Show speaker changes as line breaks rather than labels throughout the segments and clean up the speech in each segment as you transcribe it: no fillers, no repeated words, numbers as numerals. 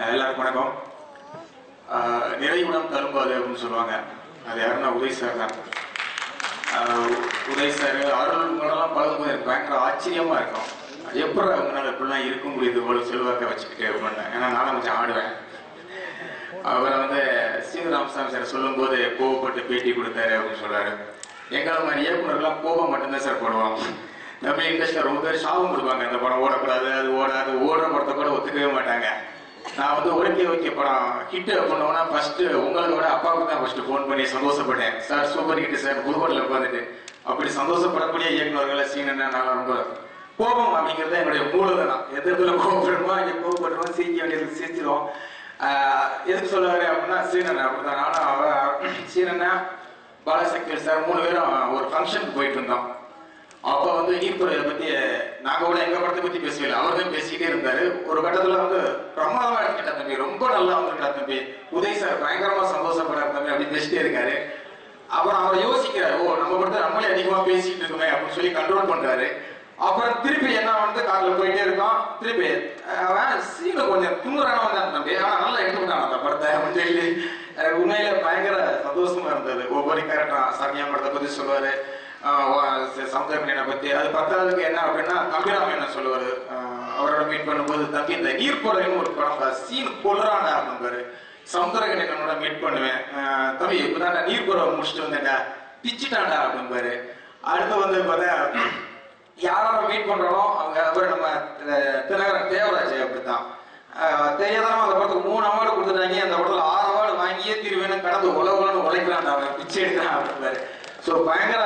எல்லாருக்கும் வணக்கம். நிறைவுடன் தரும்பாது அப்படின்னு சொல்லுவாங்க. அது யாருன்னா உதய் சார் தான். உதய் சார் அருள்களெல்லாம் பழகும்போது எனக்கு பயங்கர ஆச்சரியமா இருக்கும். எப்படி அவங்களால இப்படிலாம் இருக்க முடியுது இவ்வளவு செல்வாக்க வச்சுக்கிட்டு அப்படின்னு. ஏன்னா நானும் கொஞ்சம் ஆடுவேன். அவரை ஸ்ரீராமசாமி சார் சொல்லும் போது கோவப்பட்டு பேட்டி கொடுத்தாரு அப்படின்னு சொல்றாரு. எங்களை மாதிரி இயக்குநர்கள்லாம் கோபம் மட்டும்தான் சார் போடுவாங்க. தமிழ் இண்டஸ்ட்ரியில் ரொம்ப பேர் சாபம் கொடுப்பாங்க, இந்த படம் ஓடக்கூடாது, அது ஓடாது, ஓடுற படத்தை கூட ஒத்துக்கவே மாட்டாங்க. நான் ஓகே படம் ஹிட் பண்ணோன்னா ஃபர்ஸ்ட் உங்களோட அப்பாவுக்கு தான் ஃபர்ஸ்ட் ஃபோன் பண்ணி சந்தோஷப்பட்டேன். சார் சூப்பர் ஹிட் சார், புதுக்கோட்டையில் உட்காந்துட்டு அப்படி சந்தோஷப்படக்கூடிய இயக்குநர்களை சீனா நான் ரொம்ப கோபம் அப்படிங்கிறது என்னுடைய மூலதனம். எதிர்த்துல கோபப்படுவோம், இங்கே கோபப்படுவோம், சிரிக்க வேண்டியது சிரிச்சிடும். எதுக்கு சொல்லுவாரு அப்படின்னா சீனண்ணா அப்படிதான். நானும் சீனண்ணா பாலசக்தி சார் 3 பேரும் ஒரு ஃபங்க்ஷனுக்கு போயிட்டு இருந்தோம். அப்போ நீர்ப்புறையை பற்றி நாங்கள் கூட எங்கள் படத்தை பற்றி பேசவில்லை, அவர் தான் பேசிக்கிட்டே இருந்தார். ஒரு கட்டத்தில் பிரமாதமாக எடுத்துக்கிட்டா தம்பி, ரொம்ப நல்லா வந்துருக்கா தம்பி, உதய் சார் பயங்கரமாக சந்தோஷப்படுறாரு தம்பி அப்படி பேசிட்டே இருக்காரு. அப்புறம் அவர் யோசிக்கிறார், ஓ நம்ம படத்தை நம்மளே அதிகமாக பேசிக்கிட்டு இருக்கோமே அப்படின்னு சொல்லி கண்ட்ரோல் பண்ணுறாரு. அப்புறம் திருப்பி என்ன காரில் போயிட்டே இருக்கோம். திருப்பி அவன் சீனை கொஞ்சம் துணுறான வந்தான் தம்பி, ஆனால் நல்லா எடுத்துக்கிட்டான் அந்த படத்தை அப்படின்னு சொல்லி உண்மையில பயங்கர சந்தோஷமா இருந்தது. ஒவ்வொரு கேரக்டரும் சாமியா படத்தை பற்றி சொல்லுவார், சமுத்திரமணியனை பற்றி. அது பத்தாவதுக்கு என்ன அப்படின்னா தம்பிராமன் என்ன சொல்லுவார், அவரோட மீட் பண்ணும்போது தம்பி இந்த நீர்ப்புறைன்னு ஒரு படம் சீன் கொள்றாண்டா அப்படின்பாரு. சமுத்திரகணியனோட மீட் பண்ணுவேன், தம்பி இப்பதான் நீர்ப்புறை முடிச்சுட்டு வந்தேன்டா பிச்சுட்டாண்டா அப்படின்பாரு. அடுத்து பார்த்தா யாரோட மீட் பண்றோமோ அவங்க அப்புறம் நம்ம தினகரன் தேவராஜ் அப்படித்தான் தெரியாதான் அந்த படத்துக்கு 3 அவார்டு கொடுத்துட்டாங்க. அந்த படத்துல 6 அவார்டு வாங்கியே திருவேணும் கடந்து உலகம்னு உழைக்கிறான், அவன் பிச்சை எடுக்கிறான் அப்படின்பாரு. ஸோ பயங்கர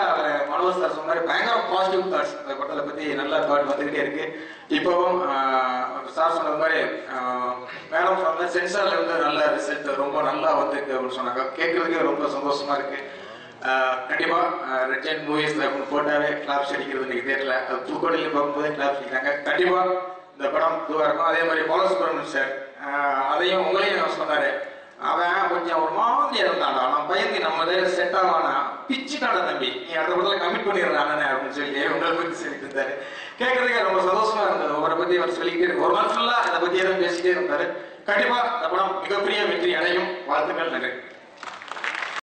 மனோஜ் சார் சொன்ன மாதிரி பயங்கர பாசிட்டிவ் தாட்ஸ் இந்த படத்தை பற்றி நல்ல தாட் வந்துகிட்டே இருக்கு. இப்போவும் சார் சொன்னது மாதிரி மேடம் சொன்ன சென்சார்ல இருந்து நல்ல ரிசல்ட் ரொம்ப நல்லா வந்திருக்கு அப்படின்னு சொன்னாங்க. கேட்கறதுக்கே ரொம்ப சந்தோஷமா இருக்கு. கண்டிப்பா ரெட் ஜெயின் மூவிஸ்ல போட்டாவே கிளாப்ஸ் அடிக்கிறது இன்னைக்கு தெரியல, அது புதுக்கோட்டையில பார்க்கும்போதே கிளாப்ஸ் அடிக்கிறாங்க. கண்டிப்பா இந்த படம் இதுவாக இருக்கும். அதே மாதிரி பாலசுப்ரமணியன் சார் அதையும் உங்களையும் சொன்னாரு, அவன் கொஞ்சம் ஒரு மாதிரி இருந்தான்டா, நான் பயந்து நம்ம செட் ஆவானா பிச்சுட்டாடா தம்பி, நீ அடுத்த படத்துல கமிட் பண்ணிடுறானே அப்படின்னு சொல்லி உங்களை பற்றி சொல்லிட்டு இருந்தாரு. கேட்கறதுக்கு ரொம்ப சந்தோஷமா இருந்தது. அவரை பத்தி அவர் சொல்லிக்கிட்டே இருக்கு, ஒரு நாள் ஃபுல்லா அதை பத்தி எதுவும் பேசிட்டே இருந்தாரு. கண்டிப்பா இந்த படம் மிகப்பெரிய வெற்றி அடையும். வாழ்த்துக்கள், நன்றி.